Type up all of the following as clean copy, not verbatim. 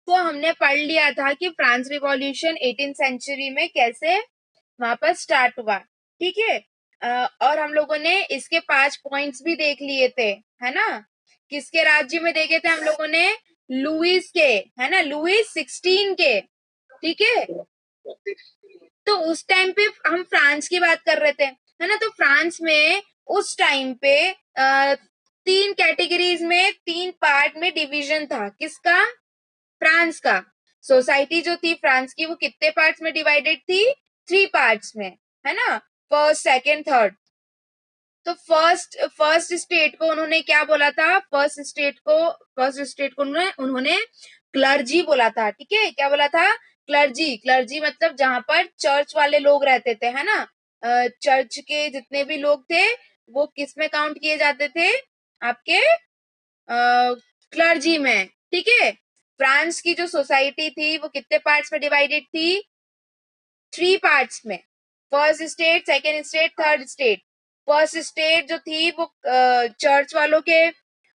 तो हमने पढ़ लिया था कि फ्रांस रिवॉल्यूशन 18th सेंचुरी में कैसे वहां पर स्टार्ट हुआ, ठीक है। और हम लोगों ने इसके 5 पॉइंट्स भी देख लिए थे, है ना। किसके राज्य में देखे थे हम लोगों ने? लुइस के, है ना, लुइस 16 के, ठीक है। तो उस टाइम पे हम फ्रांस की बात कर रहे थे, है ना। तो फ्रांस में उस टाइम पे 3 कैटेगरीज में 3 पार्ट में डिवीजन था। किसका? फ्रांस का। सोसाइटी जो थी फ्रांस की वो कितने पार्ट्स में डिवाइडेड थी? 3 पार्ट्स में, है ना। First, second, third. तो फर्स्ट स्टेट को उन्होंने क्या बोला था? फर्स्ट स्टेट को उन्होंने क्लर्जी बोला था, ठीक है। क्या बोला था? क्लर्जी। क्लर्जी मतलब जहां पर चर्च वाले लोग रहते थे, है ना। चर्च के जितने भी लोग थे वो किस में काउंट किए जाते थे? आपके क्लर्जी में, ठीक है। फ्रांस की जो सोसाइटी थी वो कितने पार्ट्स में डिवाइडेड थी? 3 पार्ट्स में। First state, second state, third state. First state जो थी वो चर्च वालों के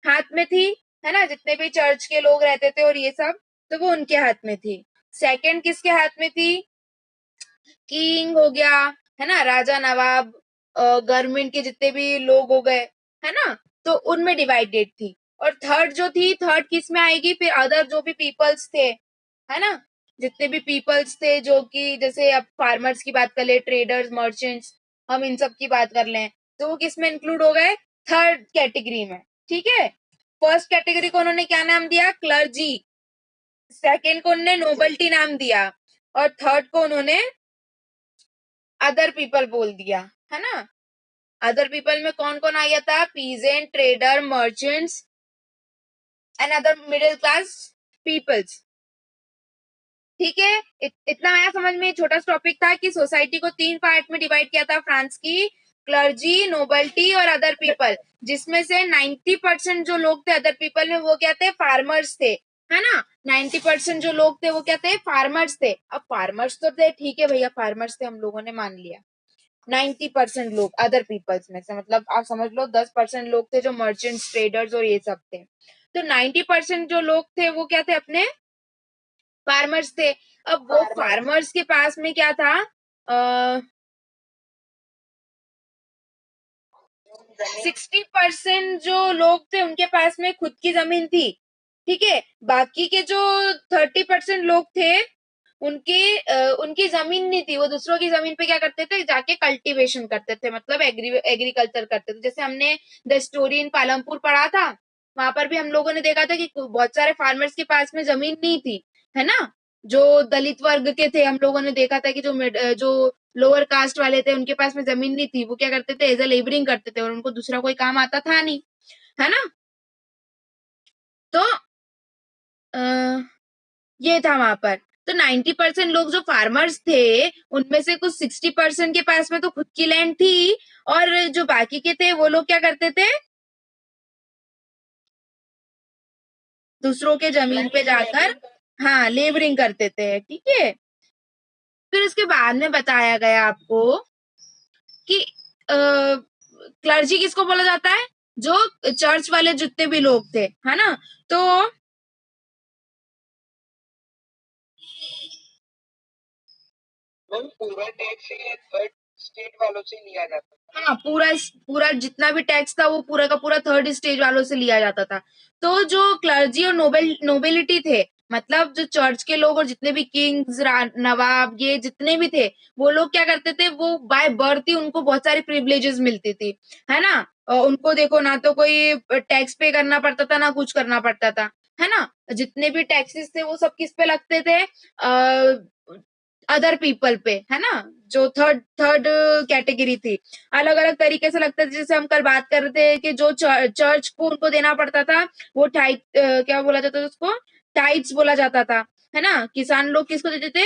हाथ में थी, है ना, जितने भी चर्च के लोग रहते थे और ये सब, तो वो उनके हाथ में थी। सेकेंड किसके हाथ में थी? किंग हो गया, है ना, राजा नवाब, गवर्नमेंट के जितने भी लोग हो गए, है ना, तो उनमें डिवाइडेड थी। और थर्ड जो थी, थर्ड किस में आएगी फिर? अदर जो भी पीपल्स थे, है ना, जितने भी पीपल्स थे, जो कि जैसे अब फार्मर्स की बात कर ले, ट्रेडर्स, मर्चेंट्स, हम इन सब की बात कर लें, तो वो किस में इंक्लूड हो गए? थर्ड कैटेगरी में, ठीक है। फर्स्ट कैटेगरी को उन्होंने क्या नाम दिया? क्लर्जी। सेकेंड को उन्होंने नोबल्टी नाम दिया, और थर्ड को उन्होंने अदर पीपल बोल दिया, है ना। अदर पीपल में कौन कौन आ गया था? Peasant, trader, merchants and other middle class peoples, ठीक है। इतना आया समझ में? छोटा सा टॉपिक था कि सोसाइटी को 3 पार्ट में डिवाइड किया था फ्रांस की, क्लर्जी, नोबल्टी और अदर पीपल, जिसमें से 90% जो लोग थे अदर पीपल में वो क्या थे? फार्मर्स थे, है ना। 90% जो लोग थे वो क्या थे? फार्मर्स थे। अब फार्मर्स तो थे, ठीक है भैया, फार्मर्स थे, हम लोगों ने मान लिया। 90% लोग अदर पीपल्स में से, मतलब आप समझ लो 10% लोग थे जो मर्चेंट्स, ट्रेडर्स और ये सब थे। तो 90% जो लोग थे वो क्या थे? अपने फार्मर्स थे। अब वो फार्मर्स के पास में क्या था? 60% जो लोग थे उनके पास में खुद की जमीन थी, ठीक है। बाकी के जो 30% लोग थे उनकी जमीन नहीं थी, वो दूसरों की जमीन पे क्या करते थे? जाके कल्टीवेशन करते थे, मतलब एग्रीकल्चर करते थे। जैसे हमने द स्टोरी इन पालमपुर पढ़ा था, वहां पर भी हम लोगों ने देखा था कि बहुत सारे फार्मर्स के पास में जमीन नहीं थी, है ना। जो दलित वर्ग के थे, हम लोगों ने देखा था कि जो लोअर कास्ट वाले थे उनके पास में जमीन नहीं थी, वो क्या करते थे? एज अ लेबरिंग करते थे, और उनको दूसरा कोई काम आता था नहीं, है ना। तो ये था वहां पर। तो 90% लोग जो फार्मर्स थे उनमें से कुछ 60% के पास में तो खुद की लैंड थी, और जो बाकी के थे वो लोग क्या करते थे? दूसरों के जमीन पे जाकर, हाँ, लेबरिंग करते थे, ठीक है। फिर उसके बाद में बताया गया आपको कि क्लर्जी किसको बोला जाता है? जो चर्च वाले जितने भी लोग थे, है ना। तो पूरा टैक्स थर्ड स्टेट वालों से लिया जाता था। हाँ, पूरा पूरा जितना भी टैक्स था वो पूरा का पूरा थर्ड स्टेज वालों से लिया जाता था। तो जो क्लर्जी और नोबेलिटी थे, मतलब जो चर्च के लोग और जितने भी किंग्स, नवाब, ये जितने भी थे, वो लोग क्या करते थे? वो बाय बर्थ ही उनको बहुत सारी प्रिविलेजेस मिलती थी, है ना। उनको देखो ना तो कोई टैक्स पे करना पड़ता था ना कुछ करना पड़ता था, है ना। जितने भी टैक्सेस थे वो सब किस पे लगते थे? अदर पीपल पे, है ना। जो थर्ड थर्ड कैटेगरी थी, अलग अलग तरीके से लगता था। जैसे हम कल बात कर रहे थे कि जो चर्च को उनको देना पड़ता था, वो क्या बोला जाता था उसको? टाइट्स बोला जाता था, है ना। किसान लोग किसको देते थे?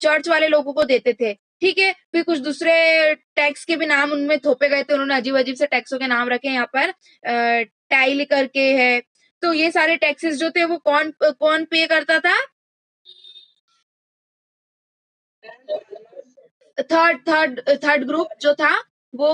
चर्च वाले लोगों को देते थे, ठीक है। फिर कुछ दूसरे टैक्स के भी नाम उनमें थोपे गए थे, उन्होंने अजीब अजीब से टैक्सों के नाम रखे यहाँ पर। टाइल करके है। तो ये सारे टैक्सेस जो थे वो कौन कौन पे करता था? थर्ड थर्ड थर्ड ग्रुप जो था वो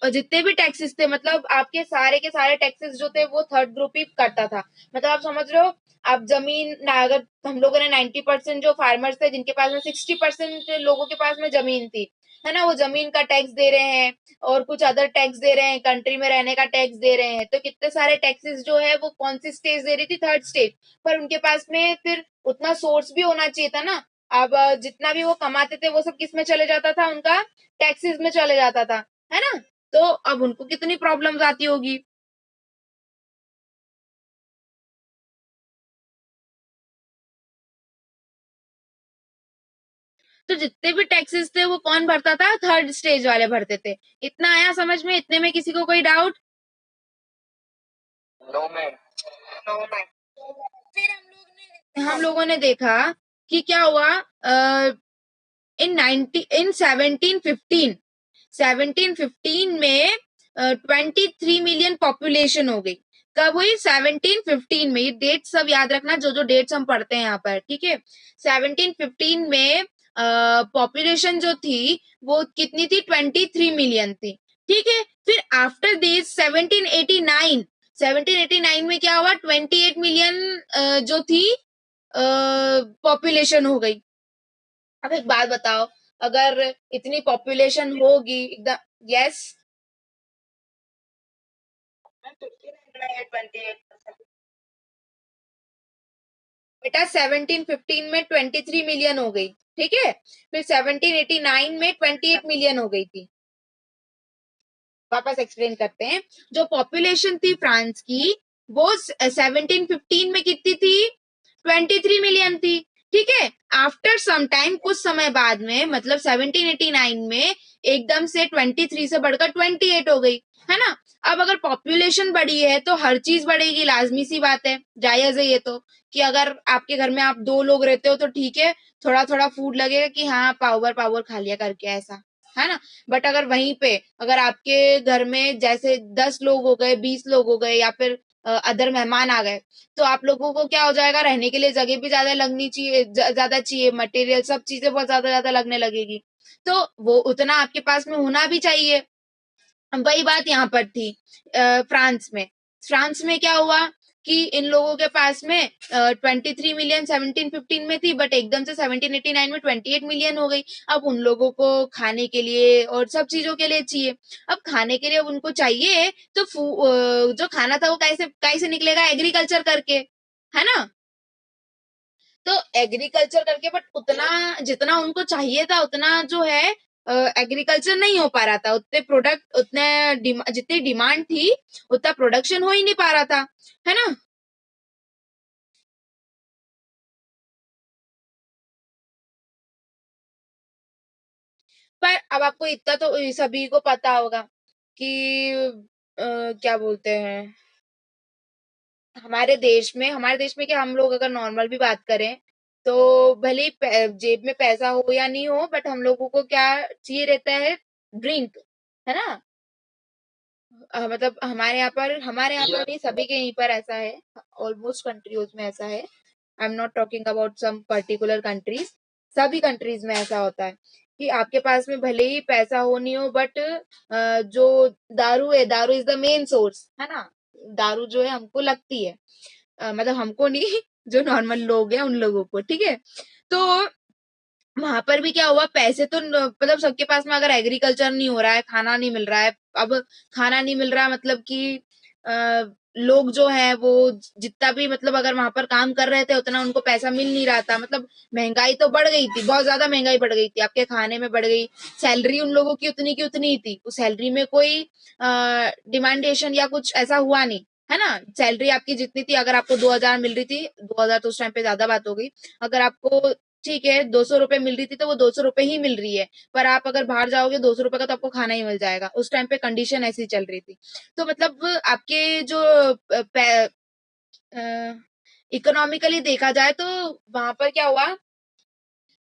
और जितने भी टैक्सेस थे, मतलब आपके सारे के सारे टैक्सेस जो थे वो थर्ड ग्रुप ही काटता था। मतलब आप समझ रहे हो, आप जमीन अगर हम लोगों ने 90% जो फार्मर्स थे जिनके पास में 60% लोगों के पास में जमीन थी, है ना, वो जमीन का टैक्स दे रहे हैं और कुछ अदर टैक्स दे रहे हैं, कंट्री में रहने का टैक्स दे रहे हैं, तो कितने सारे टैक्सेस जो है वो कौन सी स्टेट दे रही थी, थर्ड स्टेट। पर उनके पास में फिर उतना सोर्स भी होना चाहिए था ना। अब जितना भी वो कमाते थे वो सब किस में चले जाता था, उनका टैक्सेस में चले जाता था, है ना। तो अब उनको कितनी प्रॉब्लम्स आती होगी। तो जितने भी टैक्सेस थे वो कौन भरता था, थर्ड स्टेज वाले भरते थे। इतना आया समझ में, इतने में किसी को कोई doubt? No ma'am. No ma'am. फिर हम लोगों ने देखा कि क्या हुआ, इन 1715, 1715 में 23 मिलियन पॉपुलेशन हो गई। कब हुई? 1715 में। ये डेट सब याद रखना, जो जो डेट्स हम पढ़ते हैं यहाँ पर, ठीक है। 1715 में पॉपुलेशन जो थी वो कितनी थी? 23 मिलियन थी, ठीक है। फिर आफ्टर दिस 1789, 1789 में क्या हुआ? 28 मिलियन जो थी पॉपुलेशन हो गई। अब एक बात बताओ, अगर इतनी पॉपुलेशन होगी एकदम। यस। बेटा 1715 में 23 मिलियन हो गई, ठीक है। फिर 1789 में 28 मिलियन हो गई थी। वापस एक्सप्लेन करते हैं। जो पॉपुलेशन थी फ्रांस की, वो 1715 में कितनी थी? 23 मिलियन थी, ठीक है। आफ्टर सम टाइम, कुछ समय बाद में, मतलब 1789 में एकदम से 23 से बढ़कर 28 हो गई, है ना। अब अगर पॉपुलेशन बढ़ी है तो हर चीज बढ़ेगी, लाजमी सी बात है, जायज है ये तो। कि अगर आपके घर में आप 2 लोग रहते हो तो ठीक है, थोड़ा थोड़ा फूड लगेगा कि हाँ पावर पावर खा लिया करके, ऐसा, है ना। बट अगर वहीं पे अगर आपके घर में जैसे 10 लोग हो गए, 20 लोग हो गए, या फिर अदर मेहमान आ गए, तो आप लोगों को क्या हो जाएगा? रहने के लिए जगह भी ज्यादा लगनी चाहिए, ज्यादा चाहिए, मटेरियल सब चीजें बहुत ज्यादा ज्यादा लगने लगेगी। तो वो उतना आपके पास में होना भी चाहिए। वही बात यहाँ पर थी फ्रांस में। फ्रांस में क्या हुआ कि इन लोगों के पास में 23 मिलियन 1715 में थी, बट एकदम से 1789 में 28 मिलियन हो गई। अब उन लोगों को खाने के लिए और सब चीजों के लिए चाहिए। अब खाने के लिए अब उनको चाहिए तो जो खाना था वो कैसे कैसे निकलेगा? एग्रीकल्चर करके, है ना। तो एग्रीकल्चर करके, बट उतना जितना उनको चाहिए था उतना जो है एग्रीकल्चर नहीं हो पा रहा था, उतने प्रोडक्ट उतने जितनी डिमांड थी उतना प्रोडक्शन हो ही नहीं पा रहा था, है ना। पर अब आपको इतना तो सभी को पता होगा कि क्या बोलते हैं, हमारे देश में क्या, हम लोग अगर नॉर्मल भी बात करें तो भले ही जेब में पैसा हो या नहीं हो, बट हम लोगों को क्या चाहिए रहता है? ड्रिंक, है ना। मतलब हमारे यहाँ पर नहीं, सभी के यहीं पर ऐसा है। ऑलमोस्ट कंट्रीज में ऐसा है। I am not talking about some particular countries. सभी कंट्रीज में ऐसा होता है कि आपके पास में भले ही पैसा हो नहीं हो, बट जो दारू है, दारू इज द मेन सोर्स, है ना। दारू जो है हमको लगती है, मतलब हमको नहीं जो नॉर्मल लोग हैं उन लोगों को, ठीक है। तो वहां पर भी क्या हुआ, पैसे तो मतलब सबके पास में, अगर एग्रीकल्चर नहीं हो रहा है, खाना नहीं मिल रहा है। अब खाना नहीं मिल रहा है मतलब कि आ, लोग जो है वो जितना भी, मतलब अगर वहां पर काम कर रहे थे उतना उनको पैसा मिल नहीं रहा था। मतलब महंगाई तो बढ़ गई थी, बहुत ज्यादा महंगाई बढ़ गई थी, आपके खाने में बढ़ गई। सैलरी उन लोगों की उतनी ही थी, उस सैलरी में कोई डिमांडेशन या कुछ ऐसा हुआ नहीं, है ना। सैलरी आपकी जितनी थी, अगर आपको 2,000 मिल रही थी, 2,000 तो उस टाइम पे ज्यादा बात हो गई। अगर आपको, ठीक है, 200 रुपए मिल रही थी तो वो 200 रुपए ही मिल रही है। पर आप अगर बाहर जाओगे 200 रुपए का तो आपको खाना ही मिल जाएगा, उस टाइम पे कंडीशन ऐसी चल रही थी। तो मतलब आपके जो इकोनॉमिकली देखा जाए तो वहां पर क्या हुआ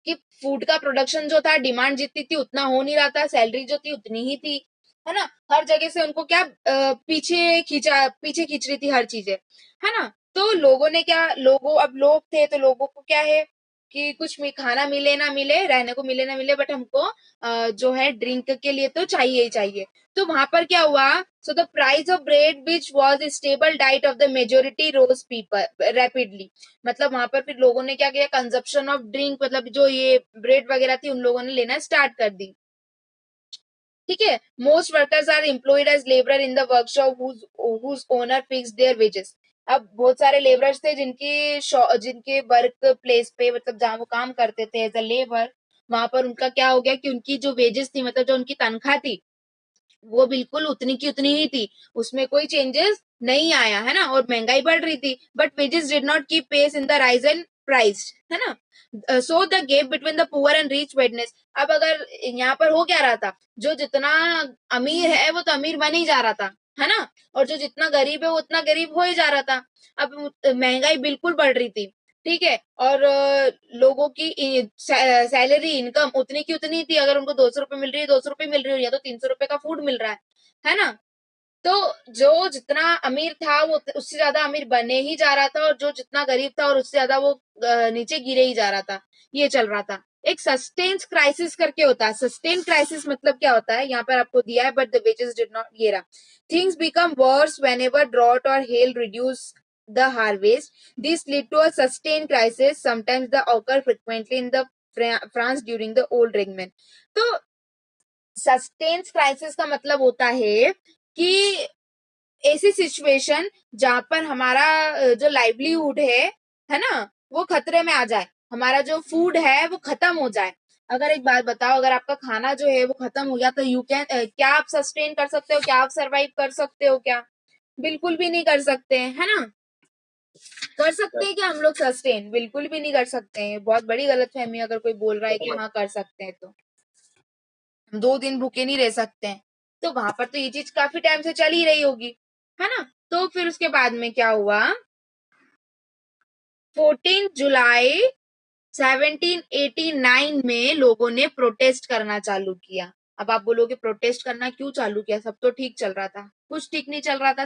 कि फूड का प्रोडक्शन जो था, डिमांड जितनी थी उतना हो नहीं रहा था, सैलरी जो थी उतनी ही थी, है ना। हर जगह से उनको क्या पीछे खींच रही थी हर चीजें, है ना। तो लोगों ने क्या, लोगों अब लोग थे तो लोगों को क्या है, कि कुछ खाना मिले ना मिले, रहने को मिले ना मिले, बट हमको जो है ड्रिंक के लिए तो चाहिए ही चाहिए। तो वहां पर क्या हुआ, so the price of bread which was stable diet of the majority rose people rapidly. मतलब वहां पर फिर लोगों ने क्या किया, कंजप्शन ऑफ ड्रिंक, मतलब जो ये ब्रेड वगैरह थी उन लोगों ने लेना स्टार्ट कर दी। ठीक है, most workers are employed as labour in the workshop whose owner fix their wages. अब बहुत सारे लेबरर्स थे जिनके वर्क प्लेस पे, मतलब जहाँ वो काम करते थे एज अ लेबर, वहां पर उनका क्या हो गया कि उनकी जो वेजेस थी, मतलब जो उनकी तनख्वाह थी, वो बिल्कुल उतनी की उतनी ही थी, उसमें कोई चेंजेस नहीं आया, है ना। और महंगाई बढ़ रही थी, but wages did not keep pace in the rise and price, है ना। So the gap between the poor and rich widens. अब अगर यहाँ पर हो क्या रहा था, जो जितना अमीर है वो तो अमीर बन ही जा रहा था, है ना, और जो जितना गरीब है वो उतना गरीब हो ही जा रहा था। अब महंगाई बिल्कुल बढ़ रही थी, ठीक है, और लोगों की सैलरी इनकम उतनी की उतनी थी। अगर उनको 200 रुपए मिल रही है, 200 रुपए मिल रही है, या तो 300 रुपए का फूड मिल रहा है ना। तो जो जितना अमीर था वो उससे ज्यादा अमीर बने ही जा रहा था, और जो जितना गरीब था और उससे ज्यादा वो नीचे गिरे ही जा रहा था, ये चल रहा था। एक सस्टेन क्राइसिस करके होता है। सस्टेन क्राइसिस मतलब क्या होता है, यहाँ पर आपको दिया है, but the wages did not, ये रहा, things become worse whenever drought और hail reduce the harvest. This lead to a sustained crisis, sometimes the occur frequently in the France during the old Regiment. तो sustains crisis का मतलब होता है कि ऐसी सिचुएशन जहां पर हमारा जो लाइवलीहुड है ना, वो खतरे में आ जाए, हमारा जो फूड है वो खत्म हो जाए। अगर एक बात बताओ, अगर आपका खाना जो है वो खत्म हो गया तो यू कैन, क्या आप सस्टेन कर सकते हो, क्या आप सरवाइव कर सकते हो क्या? बिल्कुल भी नहीं कर सकते हैं, है ना। कर सकते हैं क्या हम लोग सस्टेन? बिल्कुल भी नहीं कर सकते हैं। बहुत बड़ी गलतफहमी अगर कोई बोल रहा है कि हाँ कर सकते हैं, तो हम 2 दिन भूखे नहीं रह सकते हैं। तो वहां पर तो ये चीज काफी टाइम से चल ही रही होगी, है ना। तो फिर उसके बाद में क्या हुआ, 14 जुलाई 1789 में लोगों ने प्रोटेस्ट करना चालू किया। अब आप बोलोगे प्रोटेस्ट करना क्यों चालू किया, सब तो ठीक चल रहा था। कुछ ठीक नहीं चल रहा था,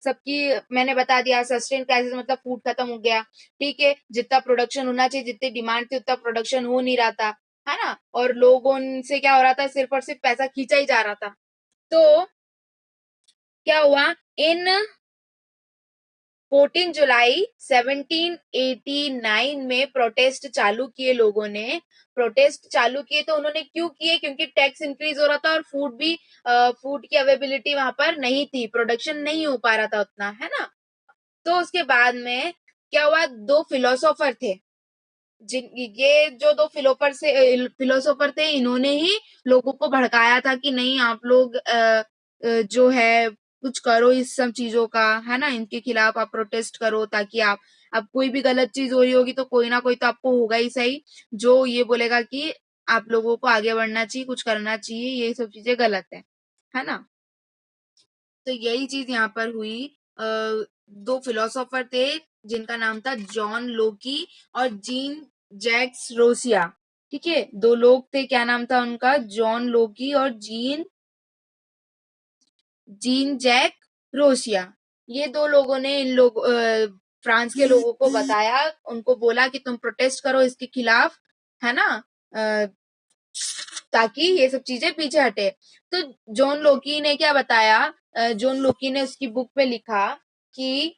सबकी मैंने बता दिया, सस्टेन क्राइसिस मतलब फूड खत्म हो गया, ठीक है, जितना प्रोडक्शन होना चाहिए, जितनी डिमांड थी उतना प्रोडक्शन हो नहीं रहा था, है ना, और लोगों से क्या हो रहा था, सिर्फ और सिर्फ पैसा खींचा ही जा रहा था। तो क्या हुआ, इन 14 जुलाई 1789 में प्रोटेस्ट चालू किए लोगों ने। प्रोटेस्ट चालू किए तो उन्होंने क्यों किए, क्योंकि टैक्स इंक्रीज हो रहा था और फूड की अवेलेबिलिटी वहां पर नहीं थी, प्रोडक्शन नहीं हो पा रहा था उतना, है ना। तो उसके बाद में क्या हुआ, दो फिलोसोफर थे, जिन ये जो दो फिलोसोफर थे, इन्होंने ही लोगों को भड़काया था कि नहीं आप लोग जो है कुछ करो इस सब चीजों का, है ना, इनके खिलाफ आप प्रोटेस्ट करो, ताकि आप, अब कोई भी गलत चीज हो रही होगी तो कोई ना कोई तो आपको होगा ही सही, जो ये बोलेगा कि आप लोगों को आगे बढ़ना चाहिए, कुछ करना चाहिए, ये सब चीजें गलत है ना। तो यही चीज यहाँ पर हुई। दो फिलोसोफर थे जिनका नाम था जॉन लोकी और जीन जैक्स रोसिया। ठीक है, दो लोग थे, क्या नाम था उनका, जॉन लोकी और जीन जैक रोसिया। ये दो लोगों ने फ्रांस के लोगों को बताया, उनको बोला कि तुम प्रोटेस्ट करो इसके खिलाफ, है ना, अ, ताकि ये सब चीजें पीछे हटे। तो जॉन लोकी ने क्या बताया, जॉन लोकी ने उसकी बुक पे लिखा कि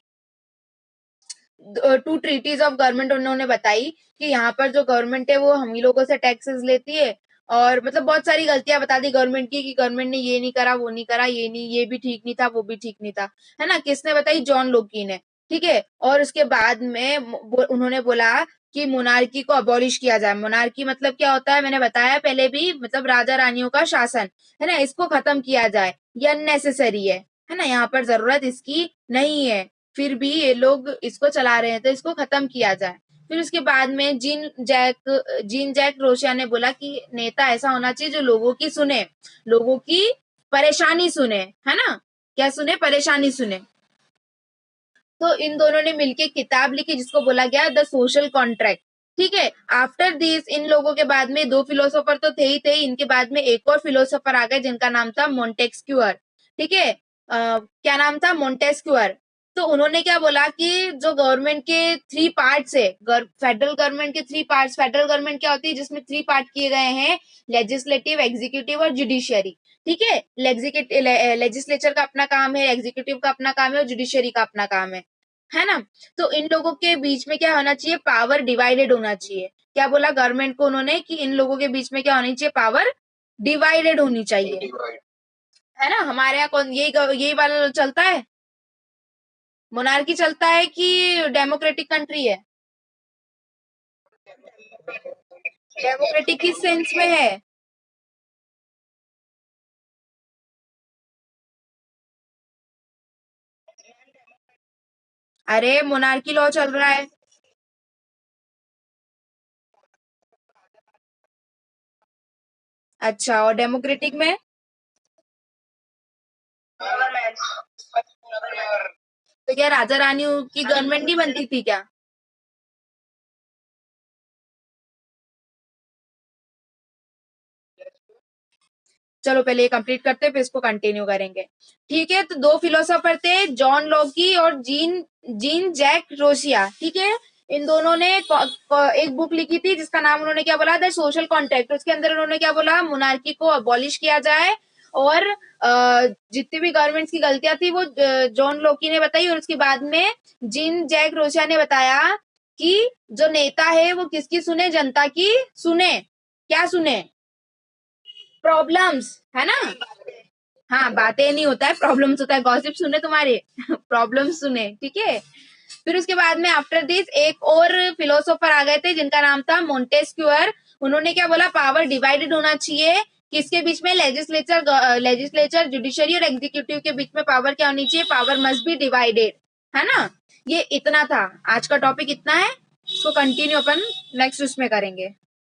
2 ट्रीटीज ऑफ गवर्नमेंट उन्होंने बताई कि यहाँ पर जो गवर्नमेंट है वो हम ही लोगों से टैक्सेस लेती है, और मतलब बहुत सारी गलतियां बता दी गवर्नमेंट की, कि गवर्नमेंट ने ये नहीं करा, वो नहीं करा, ये नहीं, ये भी ठीक नहीं था, वो भी ठीक नहीं था, है ना। किसने बताई, जॉन लोकी ने, ठीक है। और उसके बाद में उन्होंने बोला कि मोनार्की को अबॉलिश किया जाए। मोनार्की मतलब क्या होता है, मैंने बताया पहले भी, मतलब राजा रानियों का शासन, है ना, इसको खत्म किया जाए, ये अननेसेसरी है ना, यहाँ पर जरूरत इसकी नहीं है, फिर भी ये लोग इसको चला रहे हैं, तो इसको खत्म किया जाए। फिर उसके बाद में जीन जैक रोशिया ने बोला कि नेता ऐसा होना चाहिए जो लोगों की सुने, लोगों की परेशानी सुने, है ना, क्या सुने, परेशानी सुने। तो इन दोनों ने मिलके किताब लिखी जिसको बोला गया द सोशल कॉन्ट्रैक्ट। ठीक है, आफ्टर दिस, इन लोगों के बाद में दो फिलोसोफर तो थे ही थे, इनके बाद में एक और फिलोसोफर आ गए जिनका नाम था मोंटेस्क्यूअर। ठीक है, क्या नाम था, मोंटेस्क्यूअर। तो उन्होंने क्या बोला कि जो गवर्नमेंट के 3 पार्ट्स है, फेडरल गवर्नमेंट के 3 पार्ट्स, फेडरल गवर्नमेंट क्या होती है जिसमें 3 पार्ट किए गए हैं, लेजिस्लेटिव, एग्जीक्यूटिव और जुडिशियरी। ठीक है, लेजिस्लेचर का अपना काम है, एग्जीक्यूटिव का अपना काम है और जुडिशियरी का अपना काम है ना। तो इन लोगों के बीच में क्या होना चाहिए, पावर डिवाइडेड होना चाहिए। क्या बोला गवर्नमेंट को उन्होंने कि इन लोगों के बीच में क्या होनी चाहिए, पावर डिवाइडेड होनी चाहिए, है ना। हमारे यहाँ कौन यही वाला चलता है, मोनार्की चलता है कि डेमोक्रेटिक कंट्री है? डेमोक्रेटिक किस सेंस में है? अरे मोनार्की लॉ चल रहा है। अच्छा, और डेमोक्रेटिक में? तो क्या राजा रानी की गवर्नमेंट नहीं बनती थी क्या? चलो पहले ये कंप्लीट करते हैं फिर इसको कंटिन्यू करेंगे। ठीक है, तो दो फिलोसोफर थे, जॉन लॉकी और जीन जीन जैक रोसिया। ठीक है, इन दोनों ने एक बुक लिखी थी जिसका नाम उन्होंने क्या बोला, द सोशल कॉन्ट्रैक्ट। उसके अंदर उन्होंने क्या बोला, मोनार्की को अबॉलिश किया जाए और जितनी भी गवर्नमेंट्स की गलतियां थी वो जॉन लॉकी ने बताई, और उसके बाद में जीन जैक रोसिया ने बताया कि जो नेता है वो किसकी सुने, जनता की सुने। क्या सुने? प्रॉब्लम्स, है ना। हाँ, बातें नहीं होता है, प्रॉब्लम्स होता है, गॉसिप सुने तुम्हारे प्रॉब्लम्स सुने, ठीक है। फिर उसके बाद में आफ्टर दिस एक और फिलोसोफर आ गए थे जिनका नाम था मोंटेस्क्यूअर। उन्होंने क्या बोला, पावर डिवाइडेड होना चाहिए। किसके बीच में? लेजिस्लेचर, जुडिशरी और एग्जीक्यूटिव के बीच में पावर क्या होनी चाहिए, पावर मस्ट बी डिवाइडेड, है ना। ये इतना था, आज का टॉपिक इतना है, इसको कंटिन्यू अपन नेक्स्ट उसमें करेंगे।